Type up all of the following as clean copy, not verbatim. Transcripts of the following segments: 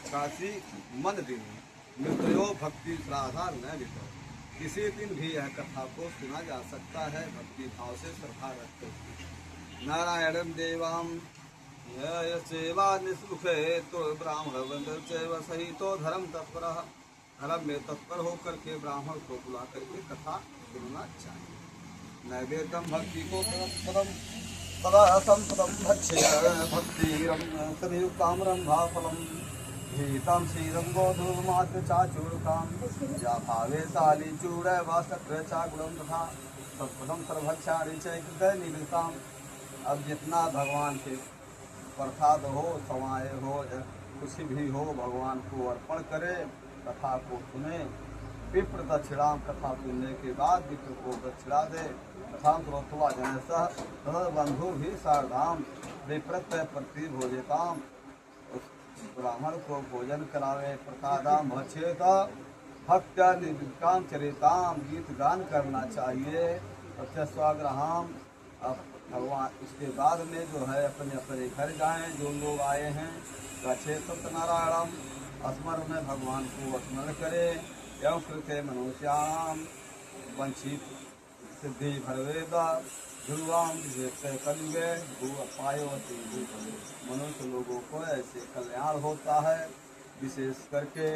काशी मन दिन मृत्यो भक्ति श्राद्धा न वितो। किसी दिन भी यह कथा को सुना जा सकता है भक्ति भाव से श्रद्धा रखते हुए। नारायणं देवाम यह सेवा निःसुखे तो ब्राह्मण वंदन सेवा सहितो धर्म तत्पर, धर्म में तत्पर होकर के ब्राह्मण को बुला करके कथा सुनना चाहिए। नैवेद्यम भक्ति को पदम पदा संपदम भक्ष्य भक्तिरम सदयुक्ताम्रम भाफलम भीतम श्रीरम गोधूमात्र चाचूर्काम या भावे साली चूड़ व शक्र चागुणम तथा संपदम सर्वभक्षारि चैकृत निवृत्ताम। अब जितना भगवान के प्रसाद हो, सवाए हो, कुछ भी हो, भगवान को अर्पण करे, कथा को सुने। विप्र दक्षिणाम, कथा सुनने के बाद विप्र को दक्षिणा दे। कथा प्रोत्वा जन सह बंधु भी सारधाम विप्रत प्रति भोजताम, उस ब्राह्मण को भोजन करावे। प्रसादाम भक्षेत भक्त्या निर्विकाम चरिताम, गीत गान करना चाहिए। प्रत्यस्वाग्रहाम, अब भगवान इसके बाद में जो है अपने अपने घर जाएं जो लोग आए हैं। रक्षे सत्यनारायणम, स्मरण में भगवान को स्मरण करें। एवं कृत्य मनुष्याम वंचित सिद्धि भरवेदा ध्रुवाम कलिगे भू अपायवती। मनुष्य लोगों को ऐसे कल्याण होता है। विशेष करके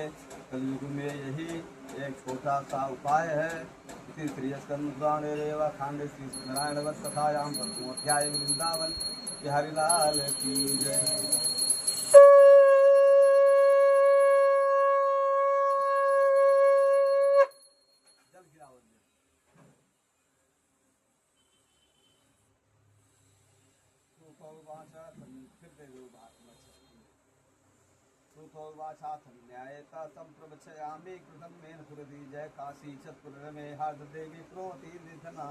कलयुग में यही एक छोटा सा उपाय है। श्री स्कंदानेवा खांडे श्री नारायण वत कथायाम अध्याय वृंदावन बिहारी लाल की जय। न्यायता संप्रवक्षयामि कृतं मेन पुरति जय काशी चतुर्मे हार्द देवी प्रोति निधना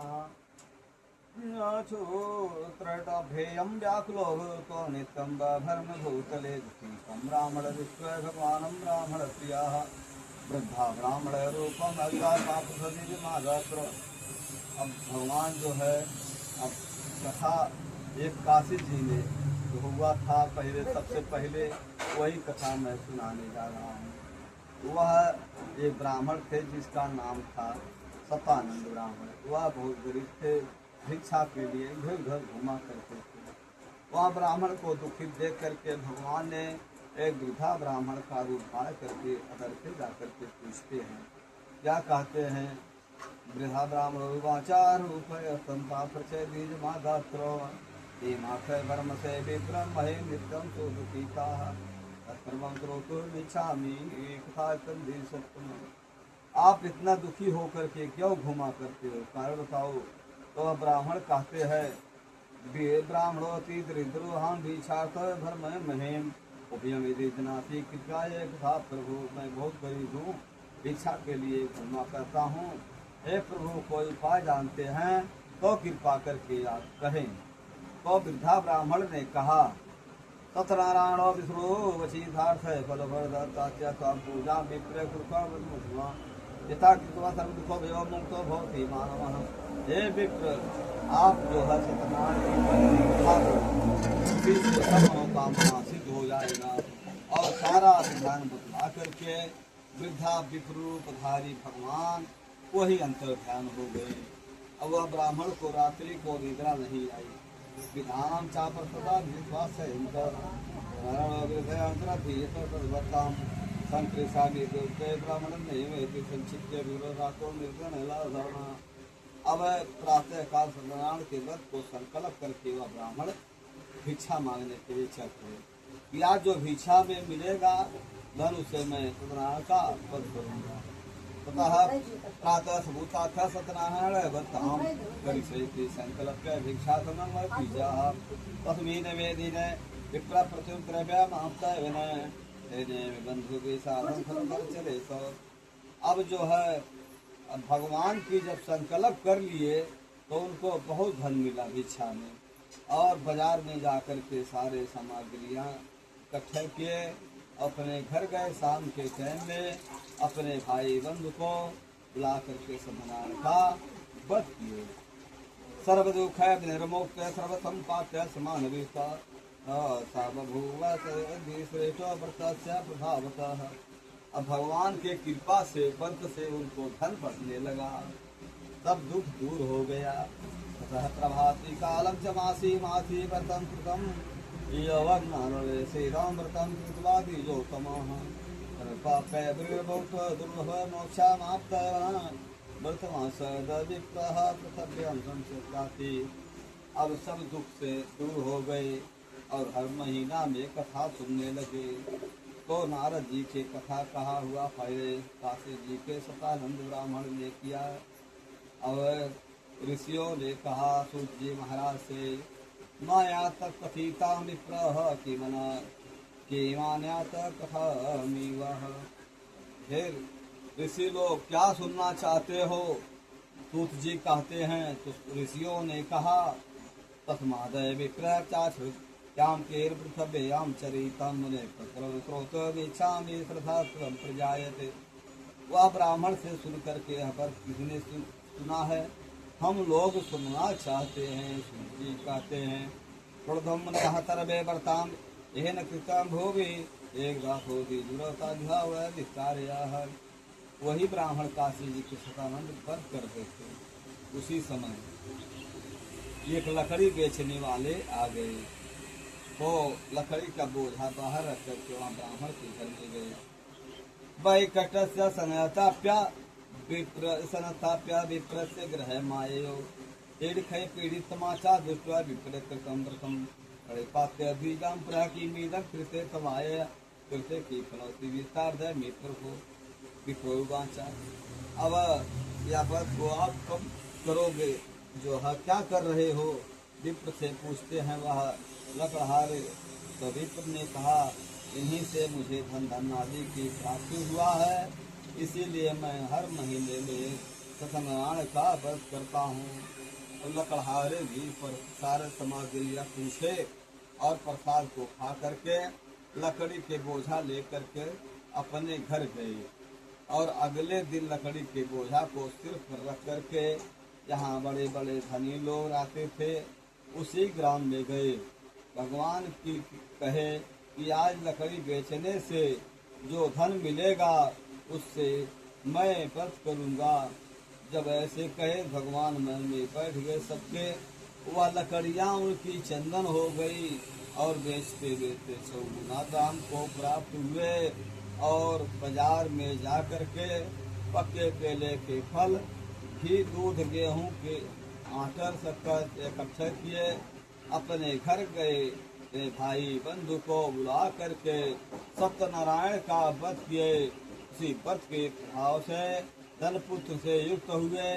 त्रैटाभ्येयं व्याकुलो तो नित्यं भर्म भूतले दुखीतं ब्राह्मण विश्व भगवानं ब्राह्मण प्रियाः वृद्धा ब्राह्मण रूपम अग्रापापसदि माधव। अब भगवान जो है, अब कथा एक काशी जी में जो हुआ था पहले, सबसे पहले वही कथा मैं सुनाने जा रहा हूँ। वह एक ब्राह्मण थे जिसका नाम था सतानंद ब्राह्मण। वह बहुत गरीब थे, भिक्षा के लिए घर घर घुमा करते थे। वह ब्राह्मण को दुखित देख करके भगवान ने एक वृद्धा ब्राह्मण का रूप धारण करके अदर से जा करके पूछते हैं, क्या कहते हैं? वृद्धा ब्राह्मण वाचार रूप संता प्रचय बीज माधात्र ये मात्र धर्म से विक्रम महे नित्यम तो दुखीता आप इतना दुखी होकर के क्यों घुमा करते हो, कारण बताओ। तो ब्राह्मण कहते हैं, ब्राह्मणोति दरिद्रो हम भिक्षार्थ धर्म महेम उभयम यदि जनाति कृपया था प्रभु, मैं बहुत गरीब हूँ, भिक्षा के लिए घुमा करता हूँ। हे प्रभु, कोई उपाय जानते हैं तो कृपा करके आप कहें। तो वृद्धा ब्राह्मण ने कहा, सत्यनारायण विष्णु वशीधार्थ फल भरदात्या पूजा विप्र कृपा यथा कृत्वा सर्व दुखो भयो मुक्तो भवति मानवः। हे विप्र, आप जो है सत्यनारायण कामना सिद्ध हो जाएगा। और सारा विधान बतला करके वृद्धा विप्रूपधारी भगवान वही अंतर ध्यान हो गए। अब वह ब्राह्मण को रात्रि को निद्रा नहीं आई। विधान चापर सदा विश्वास है इनकर संकृषामी ब्राह्मण नहीं संचित्य विरोधातो निर्गण। अब प्रातः काल सत्यनारायण के व्रत को संकल्प करके वह ब्राह्मण भिक्षा मांगने के लिए चल रहे। या जो भिक्षा में मिलेगा धन उसे मैं सत्यनारायण का पद करूँगा। प्रातः सबूता था सत्यनारायण व्रताम करिष्यति संकल्प भिक्षा पीजा तस्मीन वेदीन विप्र प्रत्युत्तरव्य माप्ता विनय बंधु के साधन फल चले। तो अब जो है, अब भगवान की जब संकल्प कर लिए तो उनको बहुत धन मिला भिक्षा में। और बाजार में जाकर के सारे सामग्रियाँ इकट्ठे किए, अपने घर गए। शाम के टाइम में अपने भाई बंधु को बुला करके सत्यनारायण का व्रत किए। सर्व दुख निर्मुक्त सर्व संपात्य समान विस्ता सावभूव श्रेष्ठो व्रतस्य प्रभावतः। अब भगवान के कृपा से व्रत से उनको धन बढ़ने लगा, तब दुख दूर हो गया। ततः प्रभाति कालम च मासी मासी व्रतम कृतम यवज्ञानले श्रीराम व्रतम कृत्वा द्विजोत्तमः पापे बहुत दुर्लभ मोक्षामाप्तवान् वर्तमास विप्रः पृथव्यं संस्कृति। अब सब दुख से दूर हो गए और हर महीना में कथा सुनने लगे। तो नारद जी के कथा कहा हुआ पहले काशी जी के सतानंद ब्राह्मण ने किया और ऋषियों ने कहा सूत जी महाराज से, माया तक कथिता विप्रः कि मना कि मान्या तक कथामिवः। फिर ऋषि लोग क्या सुनना चाहते हो? सूत जी कहते हैं। तो ऋषियों ने कहा, तस्मादय विप्रः चाश्रुत्याम केर पृथव्याम चरितम मुने प्रकरण स्रोत विच्छामि श्रद्धा प्रजायते। वह ब्राह्मण से सुन करके यह पर किसने सुना है? हम लोग सुनना चाहते हैं। सूत जी कहते हैं, प्रथम तरबे वर्ताम एहन कृतम भूवि एक दासोदी दुरता विस्तार। वही ब्राह्मण काशी जी के सतानंद व्रत करते थे। उसी समय एक लकड़ी बेचने वाले आ गए, तो लकड़ी का बोझा बाहर रख करके वहाँ ब्राह्मण के घर में गए। वैकटस्य सनताप्य विप्र से ग्रह मायो एड़खय पीड़ित तमाचा दृष्ट्वा विप्र कृतम व्रतम पात्य बीजम प्रकीमीदम कृते तमाय कृते की फलौती विस्तार मित्र को विप्रोवाचा। अब यह व्रत को आप कब करोगे? जो है क्या कर रहे हो? विप्र से पूछते हैं वह लकड़हारे। तो विप्र ने कहा, इन्हीं से मुझे धन धन आदि की प्राप्ति हुआ है, इसीलिए मैं हर महीने में सत्यनारायण का व्रत करता हूँ। और लकड़हारे भी सारे सामग्रियाँ पूछे और प्रसाद को खा करके लकड़ी के बोझा ले करके अपने घर गए। और अगले दिन लकड़ी के बोझा को सिर पर रख करके जहाँ बड़े बड़े धनी लोग आते थे उसी ग्राम में गए। भगवान की कहे कि आज लकड़ी बेचने से जो धन मिलेगा उससे मैं व्रत करूँगा। जब ऐसे कहे भगवान मन में बैठ गए सबके। वह लकड़ियाँ उनकी चंदन हो गई और बेचते बेचते 100 गुना दाम को प्राप्त हुए। और बाजार में जा कर के पक्के केले के फल, घी, दूध, गेहूं के आटर शक्कर इकट्ठे किए, अपने घर गए। भाई बंधु को बुला करके सत्यनारायण का व्रत किए। उसी व्रत के प्रभाव से धन पुत्र से युक्त हुए।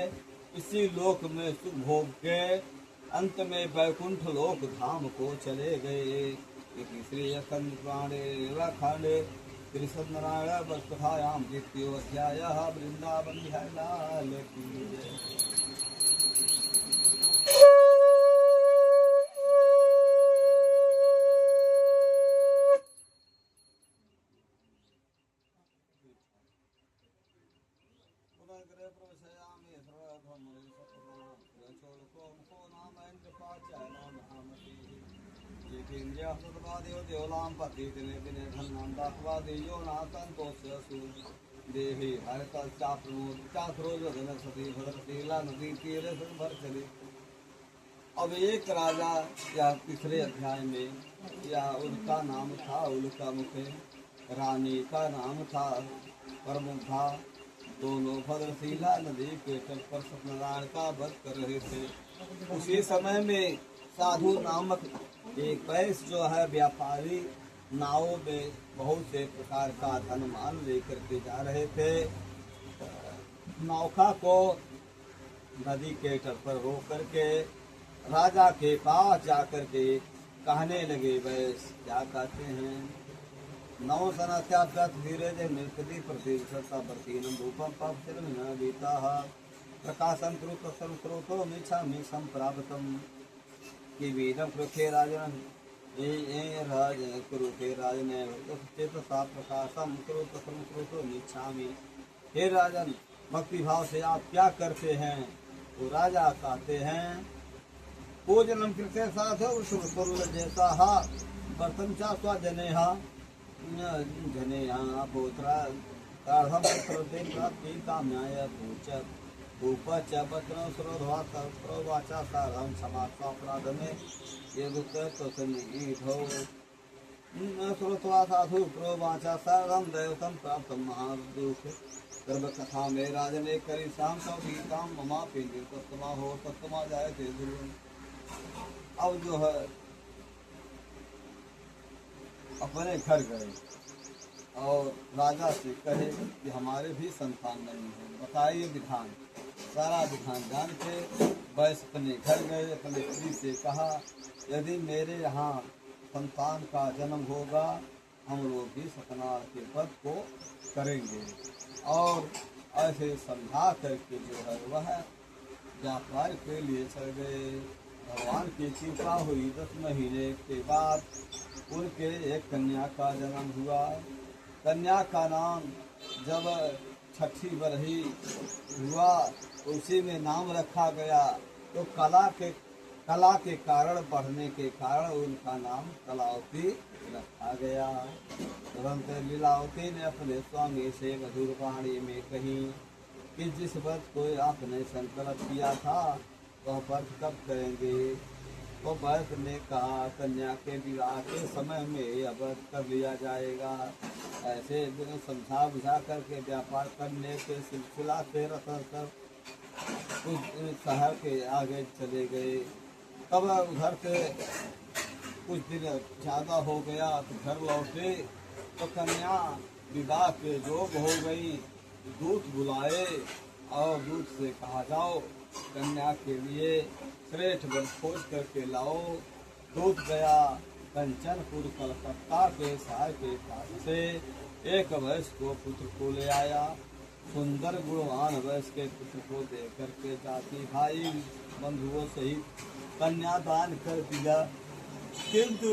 इसी लोक में सुख भोग के अंत में वैकुंठ लोक धाम को चले गए। श्री अखंड प्राणे खंडे श्री सत्यनारायण व्रत कथायाम द्वितीयो अध्यायः वृंदावन बिहारी लाल की जय। देवलाम पति दिने दिने धन्नाम दासवा देयो नातन तोस्यसु देवी हरत चात्रोज धन सती भद्रतीला नदी तीरे से भर चली। अब एक राजा या तीसरे अध्याय में या उनका नाम था उल्का मुखे, रानी का नाम था प्रमुखा। दोनों भद्रशीला नदी के तट पर सत्यनारायण का व्रत कर रहे थे। उसी समय में साधु नामक एक पैस जो है व्यापारी नावों में बहुत से प्रकार का धन मान लेकर के जा रहे थे। नौका को नदी के तट पर रोक करके राजा के पास जाकर के कहने लगे, वैस क्या कहते हैं, नौ सनात्याप्त धीरे निर्कति प्रतिशता प्रतीनम रूपम पक्षिण बीता प्रकाशम स्रोतो मिच्छा मिशम प्राप्तम कि वीरम कृथे राजन कुरुते राजन चेतसा प्रकाशम स्रोतो मिच्छामि। हे राजन, भक्ति भाव से आप क्या करते हैं? तो राजा कहते हैं, पूजनम कृते साधो जैसा प्रथम चा स्वजनेहा जनेहा पुत्रा ताढ़म पुत्रते प्राप्ति काम्याय पूच उपच पत्र श्रोधवा प्रवाचा सारम समाप्त अपराध में ये दुख तो सन्निधो श्रोतवा साधु प्रवाचा सारम दैवतम प्राप्त महादुख गर्भ कथा में राजने करी शाम तो गीताम ममा पिंड तत्मा हो तत्मा जाए थे ध्रुव। अब जो है अपने घर गए और राजा से कहे कि हमारे भी संतान नहीं है, बताइए विधान। सारा विधान जान के वैश्य अपने घर गए, अपने स्त्री से कहा यदि मेरे यहाँ संतान का जन्म होगा हम लोग भी सत्यनारायण के पद को करेंगे। और ऐसे समझा करके जो है वह व्यापार के लिए चल गए। भगवान की कृपा हुई 10 महीने के बाद उनके एक कन्या का जन्म हुआ। कन्या का नाम जब छठी बरही हुआ उसी में नाम रखा गया। तो कला के कारण बढ़ने के कारण उनका नाम कलावती रखा गया। तुरंत लीलावती ने अपने स्वामी से मधुर वाणी में कही कि जिस व्रत को आपने संकल्प किया था वह व्रत कब करेंगे। तो व्रत ने कहा कन्या के विवाह के समय में यह व्रत कर लिया जाएगा। ऐसे समझा बुझा करके व्यापार करने के सिलसिला से रतन कुछ शहर के आगे चले गए। तब उधर से कुछ दिन ज़्यादा हो गया तो घर लौटे तो कन्या विवाह के जोग हो गई। दूत बुलाए और दूत से कहा जाओ कन्या के लिए श्रेष्ठ वर खोज करके लाओ। दूत गया कंचनपुर कलकत्ता के शहर के पास से एक वैश्य को पुत्र को ले आया। सुंदर गुणवान वैश्य के पुत्र को दे करके जाति भाई बंधुओं सहित कन्यादान कर दिया। किंतु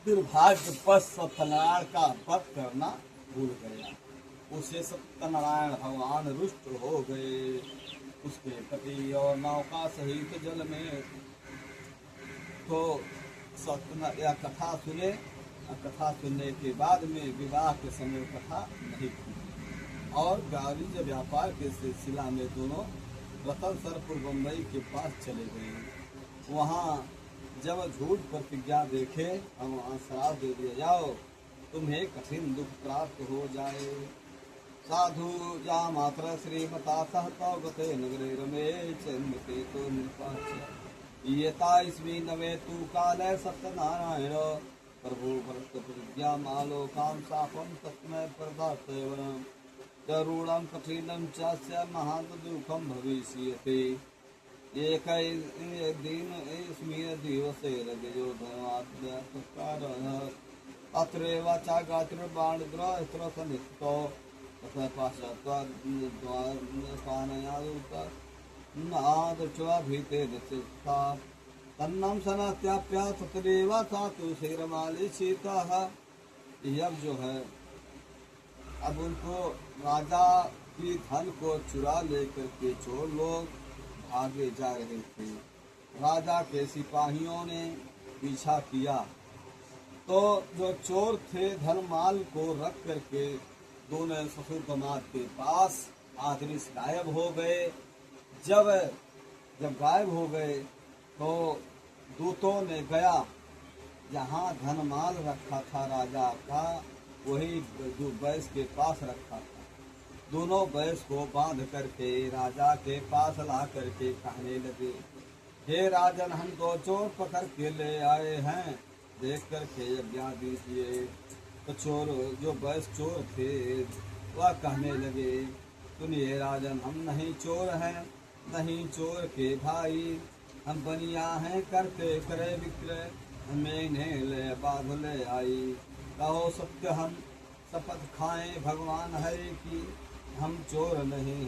दुर्भाग्यवश सत्यनारायण का व्रत करना भूल गया। उसे सत्यनारायण भगवान रुष्ट हो गए। उसके पति और नौका सहित जल में तो सत्यनारायण यह कथा सुने। कथा सुनने के बाद में विवाह के समय कथा नहीं की और वाणिज्य व्यापार के सिलसिला में दोनों रतनसरपुर बम्बई के पास चले गए। वहाँ जब झूठ प्रतिज्ञा देखे हम वहाँ श्राप दे दिया जाओ तुम्हें कठिन दुख प्राप्त हो जाए। साधु जा मात्र श्रीमता सहता गते नगरे रमे चंद्रते तो निपाच येता इसमें नवे तू काले सत्यनारायण प्रभु भक्त प्रतिज्ञा मालो काम सापम तस्मै प्रदातवरम करुणम कठिनम चास्य महान दुखम भविष्यते। एक दिन इसमें दिवसे लगे धर्मात्कार अत्र वाचा गात्र बाणद्र सनिष्ठो तथा पाश्चात्य नादृष्ट्वा भीते दचिता तन्नम सनात्याप्या तत्रैव सातु शेरमाली सीताः। यह जो है अब उनको राजा की धन को चुरा लेकर के चोर लोग भागे जा रहे थे। राजा के सिपाहियों ने पीछा किया तो जो चोर थे धन माल को रख करके दोनों ससुर दामाद के पास आदमी गायब हो गए। जब गायब हो गए तो दूतों ने गया जहाँ धन माल रखा था राजा का वही वैश्य के पास रखा था। दोनों वैश्य को बांध करके राजा के पास ला करके कहने लगे हे राजन हम दो चोर पकड़ के ले आए हैं देख करके यज्ञा दीजिए। तो चोर जो वैश्य चोर थे वह कहने लगे सुनिए राजन हम नहीं चोर हैं नहीं चोर के भाई हम बनिया हैं करते करे विक्रय हमें इन्हें ले बाध ले आई। कहो सत्य हम शपथ खाएं भगवान है कि हम चोर नहीं